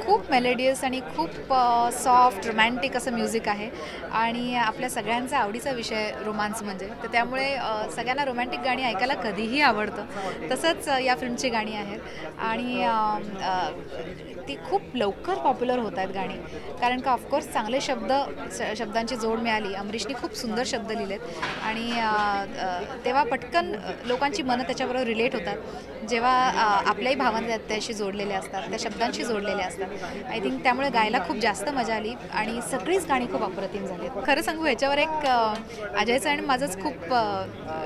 खूप मेलोडियस आणि खूप सॉफ्ट रोमॅन्टिक असं म्युझिक आहे आणि आपल्या सगळ्यांचा आवडीचा विषय रोमांस म्हणजे. तर त्यामुळे सगळ्यांना रोमॅन्टिक गाणी ऐकायला कधीही आवडतं. तसंच या फिल्मची गाणी आहेत आणि ती खूप लवकर पॉप्युलर होत आहेत गाणी. कारण का ऑफकोर्स चांगले शब्दांची जोड मिळाली. अमरीशनी खूप सुंदर शब्द लिहिलेत आणि तेव्हा पटकन लोकांची मनं त्याच्याबरोबर रिलेट होतात. जेव्हा आपल्याही भावना त्याशी जोडलेल्या असतात, त्या शब्दांशी जोडलेल्या असतात. आय थिंक त्यामुळे गायला खूप जास्त मजा आली आणि सगळीच गाणी खूप अप्रतिम झाली. खरं सांगू ह्याच्यावर एक अजयचं आणि माझंच खूप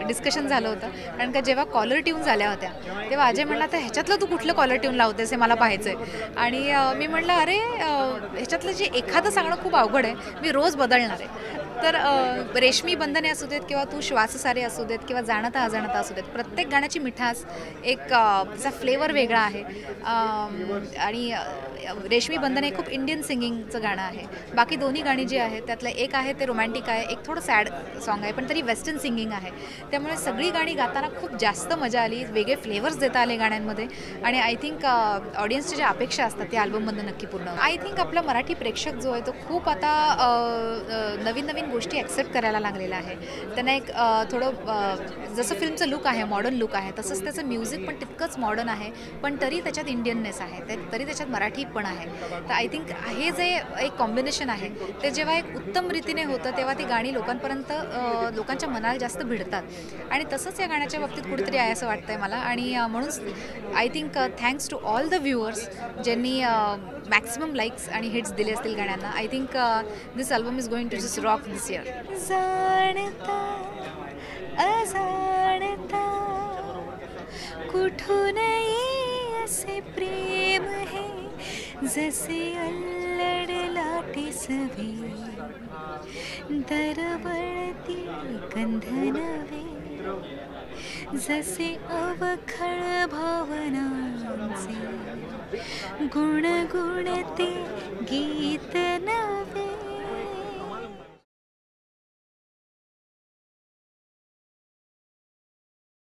डिस्कशन झालं होतं. कारण का जेव्हा कॉलर ट्यून झाल्या होत्या तेव्हा अजय म्हणला, तर ह्याच्यातलं तू कुठलं कॉलर ट्यून लावतेस हे मला पाहायचं आहे. आणि मी म्हटलं, अरे ह्याच्यातलं जे एखादं सांगणं खूप अवघड आहे, मी रोज बदलणार आहे. तर रेशमी बंधने असू देत किंवा तू श्वास सारे असू देत किंवा जाणता अजाणता असू देत, प्रत्येक गाण्याची मिठास एक त्याचा फ्लेवर वेगळा आहे. आणि रेशमी बंधने खूप इंडियन सिंगिंगचं गाणं आहे. बाकी दोन्ही गाणी जी आहेत त्यातलं एक आहे ते रोमॅन्टिक आहे, एक थोडं सॅड सॉन्ग आहे, पण तरी वेस्टर्न सिंगिंग आहे. त्यामुळे सगळी गाणी गाताना खूप जास्त मजा आली, वेगळे फ्लेवर्स देता आले गाण्यांमध्ये. आणि आय थिंक ऑडियन्सच्या ज्या अपेक्षा असतात त्या अल्बममधून नक्की पूर्ण. आय थिंक आपला मराठी प्रेक्षक जो आहे तो खूप आता नवीन नवीन गोष्टी ॲक्सेप्ट करायला लागलेला आहे. त्यांना एक थोडं जसं फिल्मचं लुक आहे, मॉडर्न लुक आहे, तसंच त्याचं म्युझिक पण तितकंच मॉडर्न आहे, पण तरी त्याच्यात इंडियननेस आहे, तरी त्याच्यात मराठी पण आहे. तर आय थिंक हे जे एक कॉम्बिनेशन आहे ते जेव्हा एक उत्तम रीतीने होतं तेव्हा ती गाणी लोकांपर्यंत लोकांच्या मनाला जास्त भिडतात. आणि तसंच या गाण्याच्या बाबतीत कुठेतरी आहे असं वाटतंय मला. आणि म्हणून I think thanks to all the viewers ज्यांनी मॅक्सिमम लाईक्स आणि हिट्स दिले असतील गाण्यांना. I think this album is going to just rock this year. जाणता अजाणता कुठून असे प्रेम हे, जसे अल्लड लाटे सवे दरवळती गंध नवे, जसे अवखळ भावनांचे गुणगुणते गीत नवे.